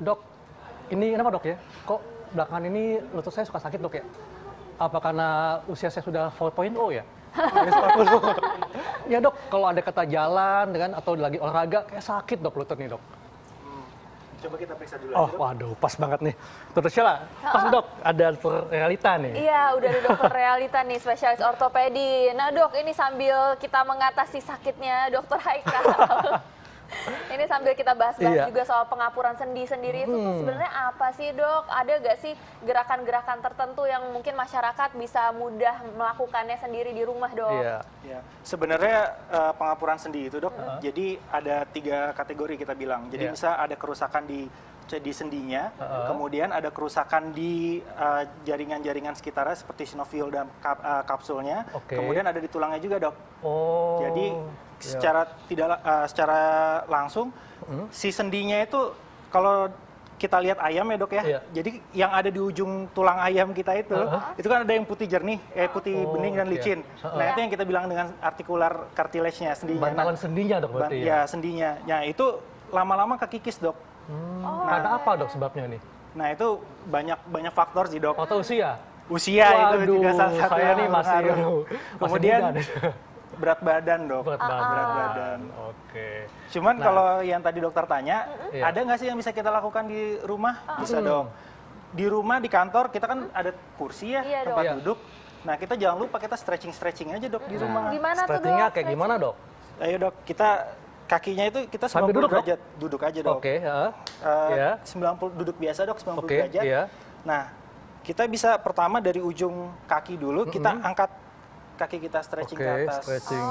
Dok, ini kenapa dok ya? Kok belakangan ini lutut saya suka sakit dok ya? Apa karena usia saya sudah 4.0 ya? Minus 40. Ya dok, kalau ada kata jalan dengan atau lagi olahraga kayak sakit dok lutut nih dok. Coba kita periksa dulu Oh aja, Dok. waduh, pas banget nih. Dokter Sheila, pas dok, ada dokter realita nih. Iya, udah ada dokter realita nih, spesialis ortopedi. Nah dok, ini sambil kita mengatasi sakitnya dokter Haikal. Ini sambil kita bahas-bahas juga soal pengapuran sendi sendiri itu tuh sebenarnya apa sih dok? Ada gak sih gerakan-gerakan tertentu yang mungkin masyarakat bisa mudah melakukannya sendiri di rumah dok? Iya. Ya, sebenarnya pengapuran sendi itu dok, jadi ada 3 kategori kita bilang. Jadi bisa ada kerusakan di sendinya, kemudian ada kerusakan di jaringan-jaringan sekitarnya seperti sinovial dan kapsulnya, kemudian ada di tulangnya juga dok. Oh. Jadi secara langsung si sendinya itu kalau kita lihat ayam ya dok ya, jadi yang ada di ujung tulang ayam kita itu kan ada yang putih jernih, putih bening dan licin. Nah itu yang kita bilang dengan articular cartilage-nya, sendinya. Bantalan sendinya dok berarti ya? Ya sendinya. Nah itu lama-lama kekikis dok. Karena apa dok sebabnya nih? Nah itu banyak faktor sih dok. Atau usia? Usia itu juga salah satu saya yang nih masih mempengaruhi. Kemudian berat badan dok. Berat badan. Oke. Cuman kalau yang tadi dokter tanya, ada nggak sih yang bisa kita lakukan di rumah? Bisa dong. Di rumah, di kantor, kita kan ada kursi ya, tempat duduk. Nah kita jangan lupa kita stretching aja dok di rumah. Gimana tuh dok? Stretchingnya kayak gimana dok? Ayo dok, kita kakinya itu kita 90 Sambil duduk, derajat. Duduk aja dok. Oke. 90 duduk biasa dok, 90 derajat. Nah kita bisa pertama dari ujung kaki dulu, kita angkat kaki kita stretching ke atas. Stretching.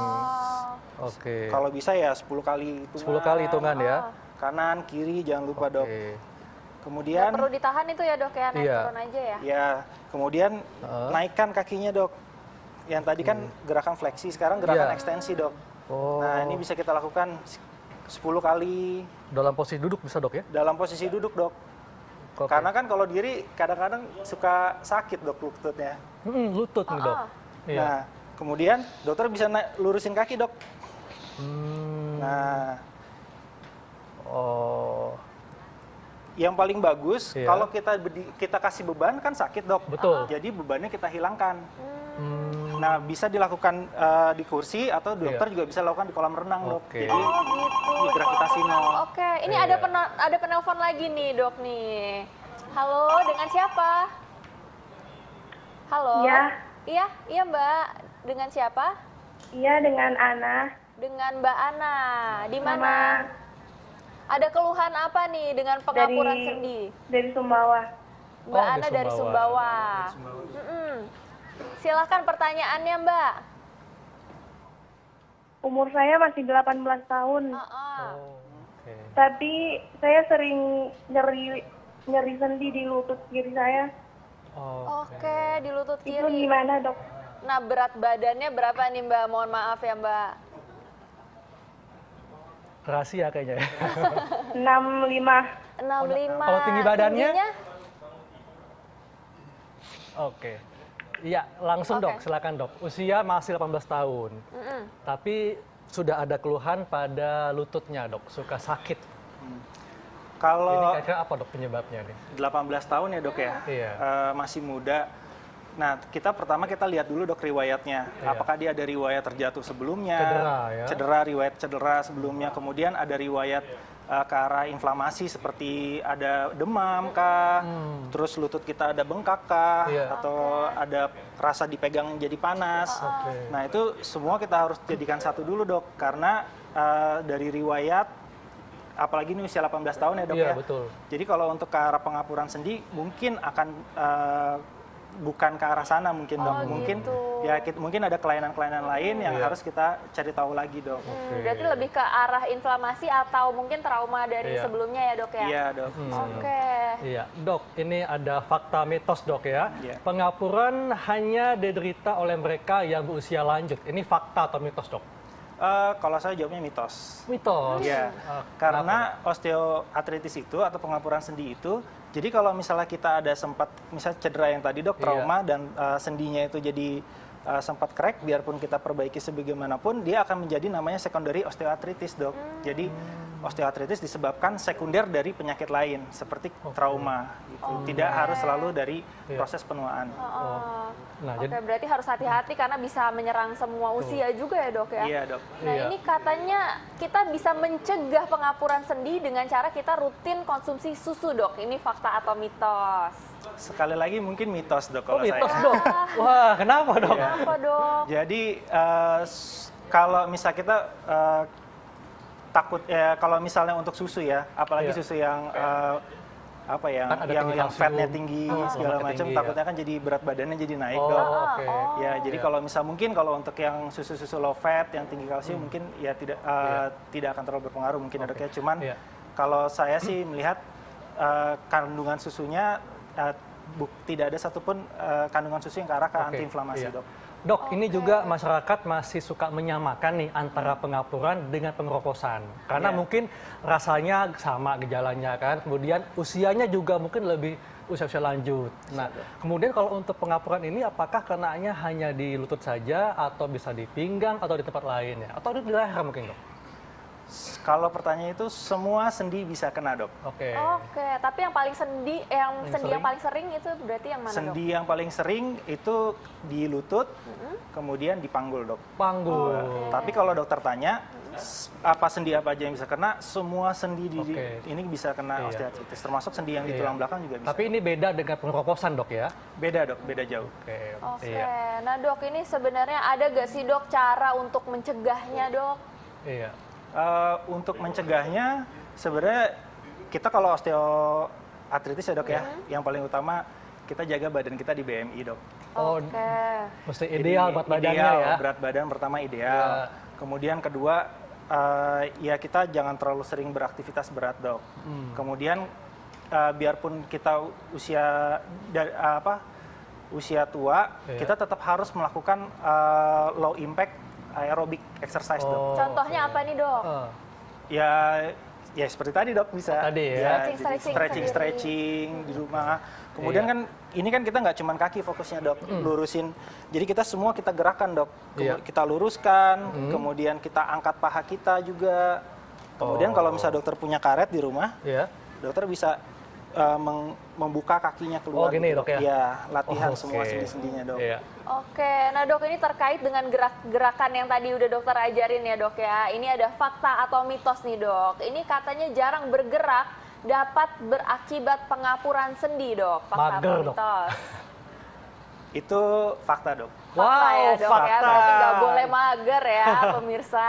Oke. Kalau bisa ya 10 kali hitungan. 10 kali hitungan ya. Kanan, kiri, jangan lupa dok. Kemudian perlu ditahan itu ya dok ya, naik turun aja ya. Ya, kemudian naikkan kakinya dok. Yang tadi kan gerakan fleksi, sekarang gerakan ekstensi dok. Nah ini bisa kita lakukan 10 kali. Dalam posisi duduk bisa dok ya? Dalam posisi duduk dok. Karena kan kalau diri kadang-kadang suka sakit dok lututnya. Lutut nih dok. Nah, kemudian dokter bisa lurusin kaki dok. Nah, yang paling bagus kalau kita kasih beban kan sakit dok. Betul. Jadi bebannya kita hilangkan. Nah, bisa dilakukan di kursi atau dokter juga bisa lakukan di kolam renang dok. Jadi di gravitasi nol. Oke, ini ada penelpon lagi nih dok nih. Halo, dengan siapa? Halo. Iya Mbak. Dengan siapa? Iya, dengan Ana. Dengan Mbak Ana. Di mana? Ada keluhan apa nih dengan pengapuran sendi? Dari Sumbawa. Mbak Ana dari Sumbawa. Silahkan pertanyaannya Mbak. Umur saya masih 18 tahun. Tapi saya sering nyeri sendi di lutut kiri saya. Oke, di lutut kiri. Itu gimana dok? Nah berat badannya berapa nih Mbak? Mohon maaf ya Mbak. Rahasia kayaknya ya. 65. 65. Kalau tinggi badannya? Tingginya? Oke. Iya, langsung dok, silakan dok. Usia masih 18 tahun. Tapi sudah ada keluhan pada lututnya dok, suka sakit. Kalau ini kira-kira apa dok penyebabnya nih? 18 tahun ya dok ya, masih muda. Nah, pertama kita lihat dulu dok riwayatnya. Apakah dia ada riwayat terjatuh sebelumnya, riwayat cedera sebelumnya, kemudian ada riwayat ke arah inflamasi seperti ada demam kah, terus lutut kita ada bengkak kah, atau ada rasa dipegang jadi panas. Nah, itu semua kita harus jadikan satu dulu dok, karena dari riwayat, apalagi ini usia 18 tahun ya dok ya. Betul. Jadi kalau untuk ke arah pengapuran sendi mungkin akan bukan ke arah sana mungkin dok. Mungkin mungkin ada kelainan-kelainan lain yang harus kita cari tahu lagi dok. Berarti lebih ke arah inflamasi atau mungkin trauma dari sebelumnya ya dok ya? Iya dok. Iya dok, ini ada fakta mitos dok ya. Pengapuran hanya diderita oleh mereka yang berusia lanjut. Ini fakta atau mitos dok? Kalau saya jawabnya mitos. Mitos? Ya, karena osteoartritis itu atau pengapuran sendi itu, jadi kalau misalnya kita ada sempat, misalnya cedera yang tadi dok, trauma dan sendinya itu jadi sempat crack, biarpun kita perbaiki sebagaimanapun, dia akan menjadi namanya secondary osteoarthritis, dok. Jadi osteoarthritis disebabkan sekunder dari penyakit lain, seperti trauma. Gitu. Tidak harus selalu dari proses penuaan. Nah, berarti harus hati-hati karena bisa menyerang semua usia juga ya, dok ya? Iya, dok. Nah, ini katanya kita bisa mencegah pengapuran sendi dengan cara kita rutin konsumsi susu, dok. Ini fakta atau mitos? Sekali lagi mungkin mitos, dok, kalau mitos, saya. dok? Wah, kenapa, dok? Kenapa, dok? Jadi, kalau misal kita takut, kalau misalnya untuk susu ya, apalagi susu yang yang fatnya tinggi segala macam, takutnya kan jadi berat badannya jadi naik, dok. Ya, jadi kalau misal mungkin kalau untuk yang susu-susu low fat yang tinggi kalsium mungkin ya tidak akan terlalu berpengaruh mungkin, dok ya. Cuman kalau saya sih melihat kandungan susunya tidak ada satupun kandungan susu yang ke arah ke antiinflamasi, dok. Dok, ini juga masyarakat masih suka menyamakan nih antara pengapuran dengan pengeroposan. Karena mungkin rasanya sama gejalanya kan, kemudian usianya juga mungkin lebih usia-usia lanjut. Nah, kemudian kalau untuk pengapuran ini apakah kenanya hanya di lutut saja atau bisa di pinggang atau di tempat lain ya? Atau di leher mungkin, dok? Kalau pertanyaan itu semua sendi bisa kena, dok. Oke, tapi yang paling sendi yang paling sering itu berarti yang mana, sendi dok? yang paling sering itu di lutut, kemudian di panggul, dok. Panggul. Tapi kalau dokter tanya apa sendi apa aja yang bisa kena, semua sendi ini bisa kena osteoartritis, termasuk sendi yang di tulang belakang juga bisa. Tapi ini beda dengan pengeroposan, dok ya? Beda, dok, beda jauh. Nah, dok, ini sebenarnya ada gak sih, dok, cara untuk mencegahnya, dok? Iya. Untuk mencegahnya sebenarnya kita kalau osteoartritis ya, dok ya, yang paling utama kita jaga badan kita di BMI, dok. Mesti ideal buat badannya ya. Berat badan pertama ideal. Kemudian kedua ya kita jangan terlalu sering beraktivitas berat, dok. Kemudian biarpun kita usia tua, kita tetap harus melakukan low impact aerobic exercise, dok. Contohnya apa nih, dok? Ya seperti tadi, dok, bisa. Stretching di rumah. Kemudian kan ini kan kita nggak cuma kaki fokusnya, dok, lurusin. Jadi kita semua kita gerakan, dok. Kita luruskan, kemudian kita angkat paha kita juga. Kemudian kalau misalnya dokter punya karet di rumah, dokter bisa membuka kakinya keluar. Gini, dok, ya? Ya, latihan semua sendi-sendinya, dok. Nah, dok, ini terkait dengan gerakan yang tadi udah dokter ajarin ya, dok ya. Ini ada fakta atau mitos nih, dok. Ini katanya jarang bergerak dapat berakibat pengapuran sendi, dok. Fakta atau mitos? Itu fakta, dok. Fakta ya, dok, ya. Berarti nggak boleh mager ya, pemirsa.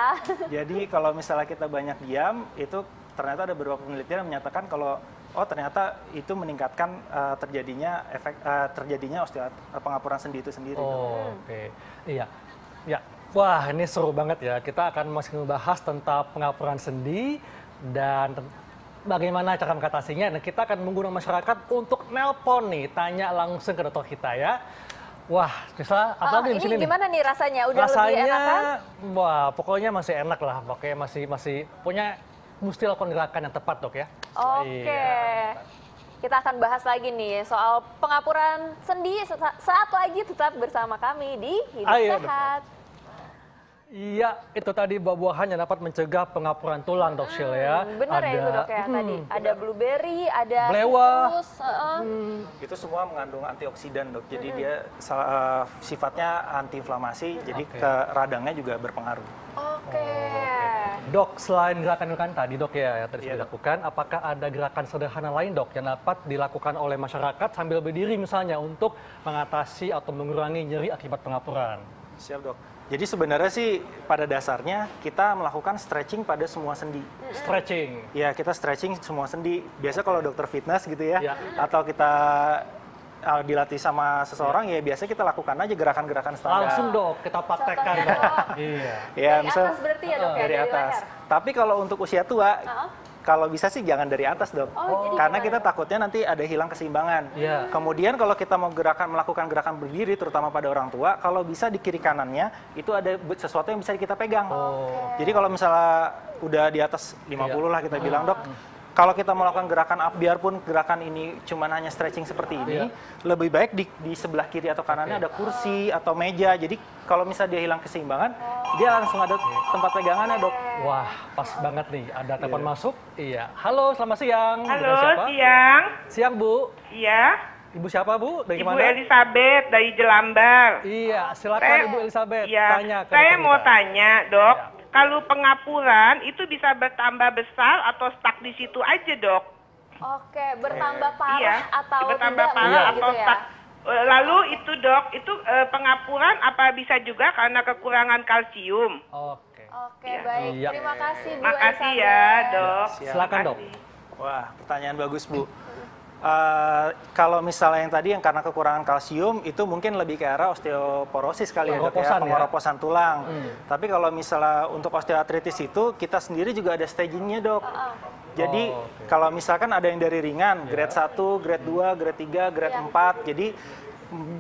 Jadi kalau misalnya kita banyak diam, itu ternyata ada beberapa penelitian yang menyatakan kalau ternyata itu meningkatkan terjadinya pengapuran sendi itu sendiri. Iya. Wah, ini seru banget ya. Kita akan masih membahas tentang pengapuran sendi dan bagaimana cara mengatasinya. Dan kita akan menggunakan masyarakat untuk nelpon nih, tanya langsung ke dokter kita ya. Wah, misalnya apalagi di sini nih? Gimana nih rasanya? Udah lebih enak kan? Wah, pokoknya masih enak lah. Pokoknya masih punya mesti lakukan gerakan yang tepat, dok ya. Kita akan bahas lagi nih soal pengapuran sendi saat lagi, tetap bersama kami di Hidup Sehat. Iya, itu tadi buah-buahan yang dapat mencegah pengapuran tulang, dok Syil ya. Bener ya itu, dok ya. Tadi ada blueberry, ada belewah. Itu semua mengandung antioksidan, dok. Jadi dia sifatnya antiinflamasi, jadi ke radangnya juga berpengaruh. Dok, selain gerakan-gerakan tadi, dok ya, yang tadi sudah dilakukan, apakah ada gerakan sederhana lain, dok, yang dapat dilakukan oleh masyarakat sambil berdiri misalnya untuk mengatasi atau mengurangi nyeri akibat pengapuran? Siap, dok. Jadi sebenarnya sih pada dasarnya kita melakukan stretching pada semua sendi. Stretching? Ya, kita stretching semua sendi. Biasa kalau dokter fitness gitu ya, atau kita dilatih sama seseorang, ya biasa kita lakukan aja gerakan-gerakan standar. Langsung, dok, kita praktekkan, dok. Dari atas berarti ya, dok ya? Dari atas. Tapi kalau untuk usia tua, kalau bisa sih jangan dari atas, dok. Karena kita takutnya nanti ada hilang keseimbangan. Kemudian kalau kita mau melakukan gerakan berdiri, terutama pada orang tua, kalau bisa di kiri kanannya, itu ada sesuatu yang bisa kita pegang. Jadi kalau misalnya udah di atas 50 lah kita bilang, dok, kalau kita melakukan gerakan up, biarpun gerakan ini cuma hanya stretching seperti ini, lebih baik di sebelah kiri atau kanannya ada kursi atau meja. Jadi kalau misalnya dia hilang keseimbangan, dia langsung ada tempat pegangannya, Dok. Wah, pas banget nih. Ada telepon masuk. Iya. Halo, selamat siang. Halo, siang. Siang, Bu. Iya. Ibu siapa, Bu? Dari Ibu mana? Elizabeth dari Jelambar. Iya, silakan Ibu Elizabeth. Iya. Tanya ke Saya dokter mau kita. tanya, Dok. Kalau pengapuran itu bisa bertambah besar atau stuck di situ aja, Dok? Oke, bertambah parah atau bertambah tidak parah gitu atau ya? stuck. Lalu itu, Dok, itu pengapuran apa bisa juga karena kekurangan kalsium? Oke. Oke, baik. Iya. Terima kasih Bu Makasih Elizabeth. ya, Dok. Silakan, Dok. Wah, pertanyaan bagus, Bu. Kalau misalnya yang tadi yang karena kekurangan kalsium, itu mungkin lebih ke arah osteoporosis kali ya, Dok, ya, pengeroposan tulang. Tapi kalau misalnya untuk osteoartritis itu, kita sendiri juga ada stagingnya, Dok. Jadi kalau misalkan ada yang dari ringan, grade 1, grade 2, grade 3, grade 4, jadi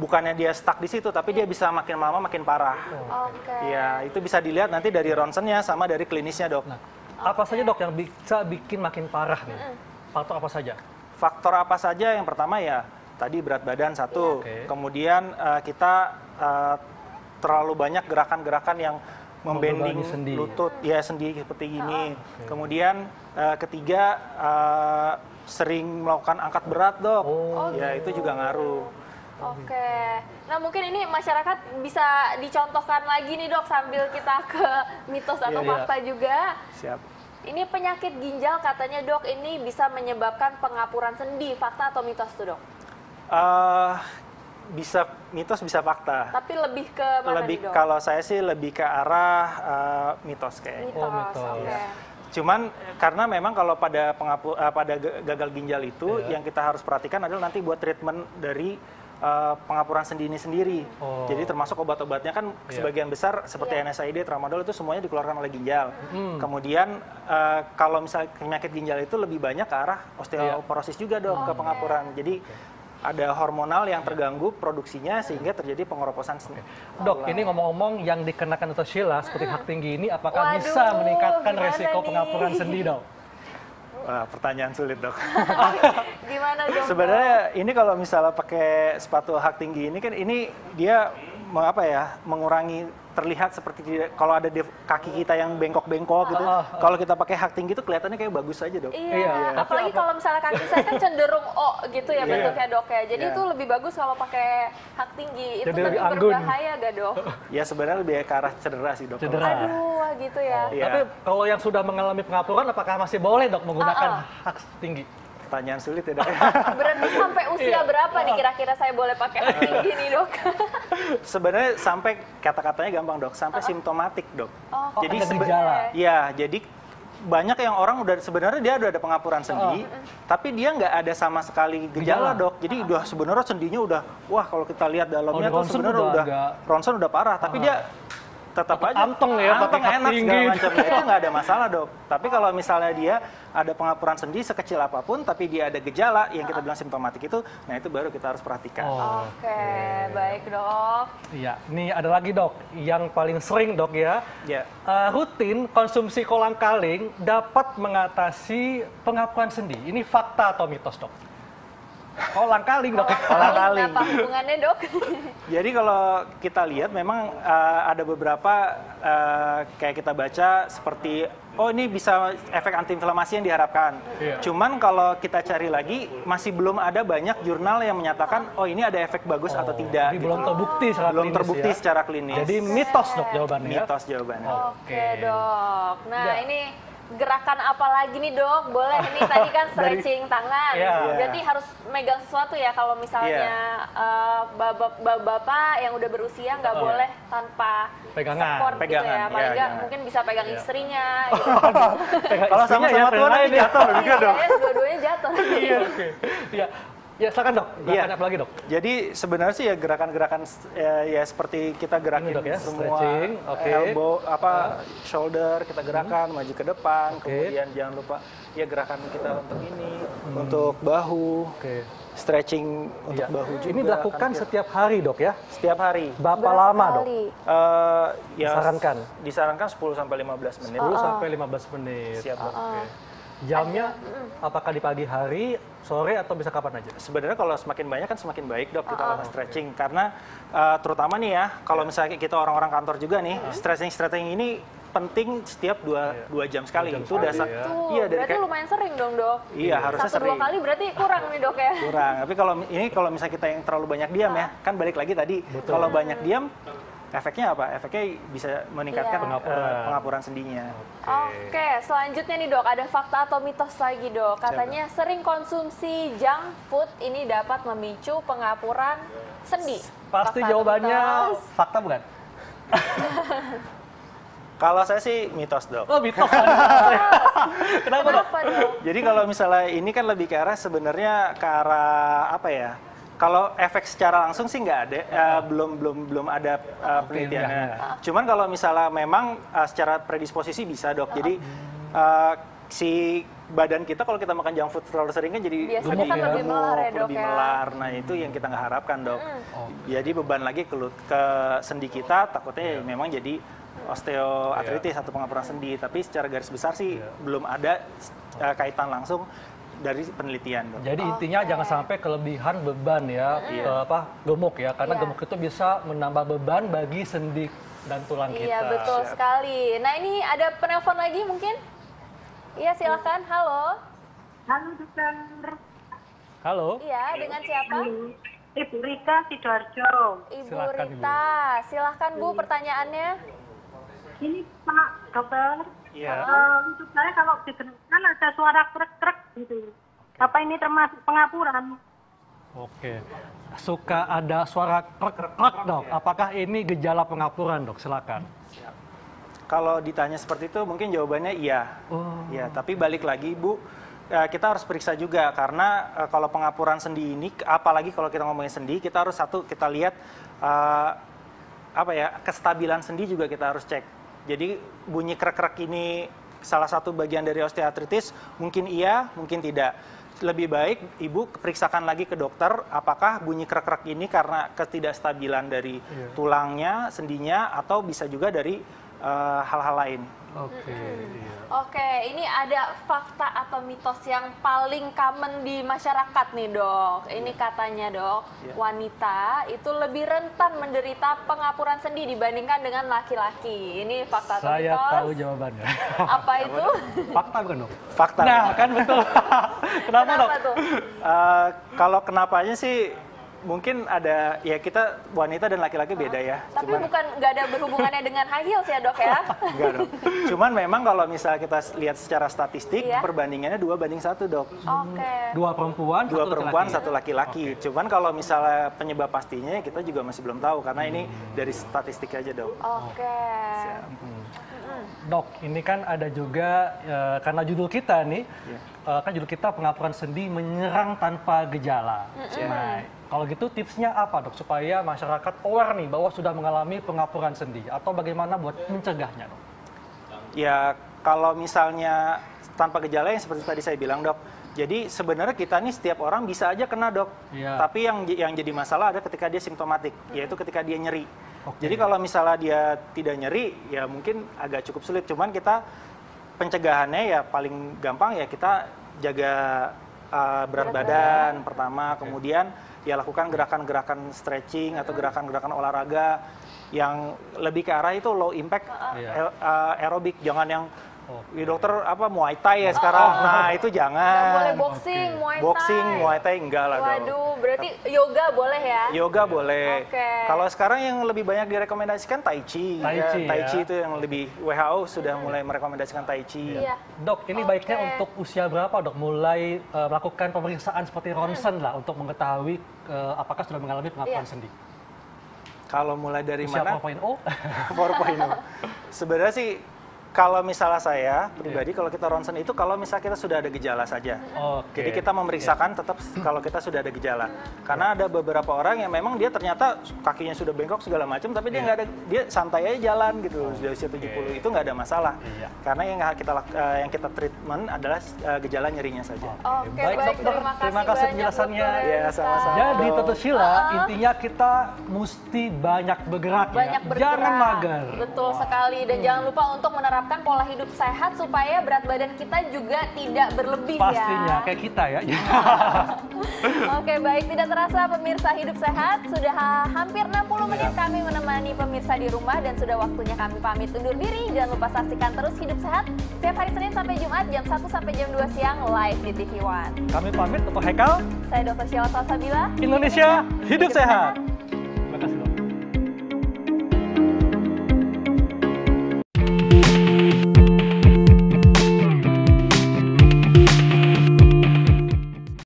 bukannya dia stuck di situ, tapi dia bisa makin lama makin parah. Oke. Ya, itu bisa dilihat nanti dari ronsennya sama dari klinisnya, Dok. Nah, apa saja, Dok, yang bisa bikin makin parah nih? Faktor apa saja? Faktor apa saja? Yang pertama ya tadi berat badan satu, kemudian kita terlalu banyak gerakan-gerakan yang membending lutut, ya sendi seperti ini. Kemudian ketiga sering melakukan angkat berat, Dok. Ya itu juga ngaruh. Oke. Nah mungkin ini masyarakat bisa dicontohkan lagi nih, Dok, sambil kita ke mitos atau fakta juga. Siap. Ini penyakit ginjal katanya, Dok, ini bisa menyebabkan pengapuran sendi. Fakta atau mitos tuh, Dok? Bisa mitos, bisa fakta. Tapi lebih ke mana nih, Dok? Kalau saya sih lebih ke arah mitos kayaknya. Mitos, oke. Cuman karena memang kalau pada gagal ginjal itu yang kita harus perhatikan adalah nanti buat treatment dari pengapuran sendi ini sendiri. Jadi termasuk obat-obatnya kan sebagian besar seperti NSAID, tramadol itu semuanya dikeluarkan oleh ginjal. Kemudian kalau misalnya penyakit ginjal itu lebih banyak ke arah osteoporosis juga, Dok, ke pengapuran. Jadi ada hormonal yang terganggu produksinya sehingga terjadi pengeroposan sendi. Dok, ini ngomong-ngomong yang dikenakan atau Sheila seperti hak tinggi ini apakah bisa meningkatkan resiko pengapuran sendi, Dok? Wah, pertanyaan sulit, Dok. Gimana, Dok? Sebenarnya ini kalau misalnya pakai sepatu hak tinggi ini kan ini dia mengurangi terlihat seperti kalau ada di kaki kita yang bengkok-bengkok gitu. Kalau kita pakai hak tinggi itu kelihatannya kayak bagus aja, Dok. Iya. Apalagi kalau misalnya kaki saya kan cenderung gitu ya bentuknya, Dok, ya. Jadi itu lebih bagus kalau pakai hak tinggi. Itu lebih berbahaya gak, Dok? Ya sebenarnya lebih ke arah cedera sih, Dok. Aduh, gitu ya. Tapi kalau yang sudah mengalami pengapuran apakah masih boleh, Dok, menggunakan hak tinggi? Pertanyaan sulit ya, Dok. Berarti sampai usia berapa nih kira-kira saya boleh pakai hak tinggi nih, Dok? Sebenarnya sampai kata-katanya gampang, Dok, sampai simptomatik, Dok. Jadi gejala. Ya, jadi banyak yang orang sebenarnya dia udah ada pengapuran sendi, tapi dia nggak ada sama sekali gejala, Dok. Jadi udah sebenarnya sendinya udah, wah kalau kita lihat dalamnya tuh sebenarnya udah ronsen udah parah, tapi dia tetap aja anteng ya, anteng, pakai hak enak tinggi. segala macam. Itu nggak ada masalah, Dok. Tapi kalau misalnya dia ada pengapuran sendi sekecil apapun, tapi dia ada gejala yang kita bilang simptomatik itu, nah itu baru kita harus perhatikan. Oke, baik, Dok. Iya, ini ada lagi, Dok, yang paling sering, Dok, ya. Ya. Rutin konsumsi kolang-kaling dapat mengatasi pengapuran sendi. Ini fakta atau mitos, Dok? Kolang-kaling, Dok. Kolang-kaling. Apa hubungannya, Dok? Jadi kalau kita lihat memang ada beberapa kayak kita baca seperti ini bisa efek antiinflamasi yang diharapkan. Cuman kalau kita cari lagi masih belum ada banyak jurnal yang menyatakan ini ada efek bagus atau tidak. Jadi belum terbukti secara belum klinis, terbukti ya? secara klinis. Jadi mitos, Dok, jawabannya. Mitos jawabannya. Oke, Dok. Nah, ini gerakan apa lagi nih, Dok? Boleh, ini tadi kan stretching tangan. Berarti harus megang sesuatu ya kalau misalnya bapak-bapak yang udah berusia nggak boleh tanpa support gitu ya. Paling nggak mungkin bisa pegang istrinya. Gitu. Kalau sama-sama tua nanti jatuh juga, Dok. Dua-duanya jatuh. Iya. Ya, silakan, Dok. Gerakan apa lagi, Dok? Jadi sebenarnya sih ya gerakan-gerakan ya seperti kita gerakin Dok, ya, semua stretching, elbow, shoulder kita gerakan maju ke depan, kemudian jangan lupa ya gerakan kita untuk ini, untuk bahu, stretching untuk bahu juga. Ini dilakukan setiap hari, Dok, ya? Setiap hari. Berapa lama, Dok? Ya, disarankan? Disarankan 10 sampai 15 menit. 10 sampai 15 menit. Siap, Dok. Jamnya apakah di pagi hari, sore, atau bisa kapan aja? Sebenarnya kalau semakin banyak kan semakin baik dok kita lakukan stretching. Karena terutama nih ya, kalau misalnya kita orang-orang kantor juga nih, stretching ini penting setiap 2 jam sekali. Itu udah iya, berarti lumayan sering dong dok. Iya, harusnya 1-2 kali berarti kurang nih dok ya. Kurang. Tapi kalau misalnya kita yang terlalu banyak diam ya, kan balik lagi tadi. Kalau banyak diam, efeknya apa? Efeknya bisa meningkatkan pengapuran sendinya. Oke, selanjutnya nih dok, ada fakta atau mitos lagi dok. Katanya sering konsumsi junk food ini dapat memicu pengapuran sendi. Pasti Fakta jawabannya mitos. fakta bukan? Kalau saya sih mitos dok. Oh, mitos. Kenapa dok? Jadi kalau misalnya ini kan lebih ke arah sebenarnya ke arah apa ya? Kalau efek secara langsung sih nggak ada, belum ada penelitiannya. Cuman kalau misalnya memang secara predisposisi bisa dok. Jadi si badan kita kalau kita makan junk food terlalu sering kan jadi biasanya kan lebih melar ya dok lebih ya. melar. Nah itu yang kita nggak harapkan dok. Jadi beban lagi ke sendi kita takutnya memang jadi osteoartritis atau pengapuran sendi. Tapi secara garis besar sih belum ada kaitan langsung dari penelitian dok. Jadi intinya jangan sampai kelebihan beban ya, gemuk ya, karena gemuk itu bisa menambah beban bagi sendi dan tulang kita. Iya betul sekali. Nah ini ada penelpon lagi mungkin? Iya silakan. Halo. Halo dokter. Halo. Iya dengan siapa? Ibu Rika Sidoarjo. Ibu Silakan, Rita. Silahkan Bu pertanyaannya. Ini Pak dokter. Iya. Untuk saya kalau digerakkan ada suara krek-krek gitu. Apa ini termasuk pengapuran? Oke. Suka ada suara krek-krek dok. Apakah ini gejala pengapuran dok? Silakan. Kalau ditanya seperti itu mungkin jawabannya iya. Ya, tapi balik lagi Bu, kita harus periksa juga karena kalau pengapuran sendi ini, apalagi kalau kita ngomongin sendi, kita harus kita lihat kestabilan sendi juga kita harus cek. Jadi bunyi krek-krek ini salah satu bagian dari osteoartritis, mungkin iya, mungkin tidak. Lebih baik Ibu periksakan lagi ke dokter apakah bunyi krek-krek ini karena ketidakstabilan dari tulangnya, sendinya, atau bisa juga dari hal-hal lain. Oke, ini ada fakta atau mitos yang paling common di masyarakat nih dok. Ini katanya dok, wanita itu lebih rentan menderita pengapuran sendi dibandingkan dengan laki-laki. Ini fakta atau mitos? Saya tahu jawabannya. Apa itu? Fakta bukan dok? Fakta. Nah kan betul. Kenapa dok? tuh? Kalau kenapanya sih mungkin ada, ya kita wanita dan laki-laki beda ya. Tapi bukan nggak ada berhubungannya dengan high heels ya dok ya? Enggak dok. Cuman memang kalau misalnya kita lihat secara statistik, perbandingannya 2:1 dok. Oke. 2 perempuan, 2 perempuan, 1 laki-laki. Cuman kalau misalnya penyebab pastinya kita juga masih belum tahu karena ini dari statistik aja dok. Oke. Dok, ini kan ada juga karena judul kita nih, kan judul kita pengapuran sendi menyerang tanpa gejala. Nah, kalau gitu tipsnya apa dok supaya masyarakat aware nih bahwa sudah mengalami pengapuran sendi atau bagaimana buat mencegahnya dok? Ya kalau misalnya tanpa gejala yang seperti tadi saya bilang dok, jadi sebenarnya kita nih setiap orang bisa aja kena dok. Tapi yang jadi masalah ada ketika dia simptomatik, yaitu ketika dia nyeri. Jadi kalau misalnya dia tidak nyeri, ya mungkin agak cukup sulit. Cuman kita pencegahannya ya paling gampang ya kita jaga berat badan pertama, kemudian ya lakukan gerakan-gerakan stretching atau gerakan-gerakan olahraga yang lebih ke arah itu low impact aerobik, jangan yang dokter Muay Thai ya sekarang. Nah, itu jangan. Nggak boleh boxing, Muay Thai. Boxing, Muay Thai enggak lah. Waduh, berarti yoga boleh ya? Yoga boleh. Oke. Kalau sekarang yang lebih banyak direkomendasikan Tai Chi. Tai Chi itu yang lebih, WHO sudah mulai merekomendasikan Tai Chi. Iya. Dok, ini baiknya untuk usia berapa dok? Mulai melakukan pemeriksaan seperti ronsen lah untuk mengetahui apakah sudah mengalami pengapuran sendi. Kalau mulai dari usia mana? 4.0? 4.0. Sebenarnya sih kalau misalnya saya pribadi, kalau kita ronsen itu kalau misalnya kita sudah ada gejala saja. Jadi kita memeriksakan tetap kalau kita sudah ada gejala. Karena ada beberapa orang yang memang dia ternyata kakinya sudah bengkok segala macam, tapi dia nggak ada, dia santai aja jalan gitu. Sudah usia 70 itu nggak ada masalah. Karena yang kita treatment adalah gejala nyerinya saja. Oke, baik, terima kasih penjelasannya. Ya, sama-sama. Jadi Tata Sheila, intinya kita mesti banyak bergerak banyak ya. bergerak. Jangan mager. Betul sekali, dan jangan lupa untuk menerapkan menerapkan pola hidup sehat supaya berat badan kita juga tidak berlebih. Pastinya, ya. kayak kita ya. Oke, baik. Tidak terasa pemirsa Hidup Sehat, sudah hampir 60 menit kami menemani pemirsa di rumah dan sudah waktunya kami pamit undur diri. Jangan lupa saksikan terus Hidup Sehat setiap hari Senin sampai Jumat jam 1 sampai jam 2 siang live di TV One. Kami pamit untuk Haikal. Saya Dr. Sheila Salsabila. Indonesia Hidup Sehat. Terima kasih.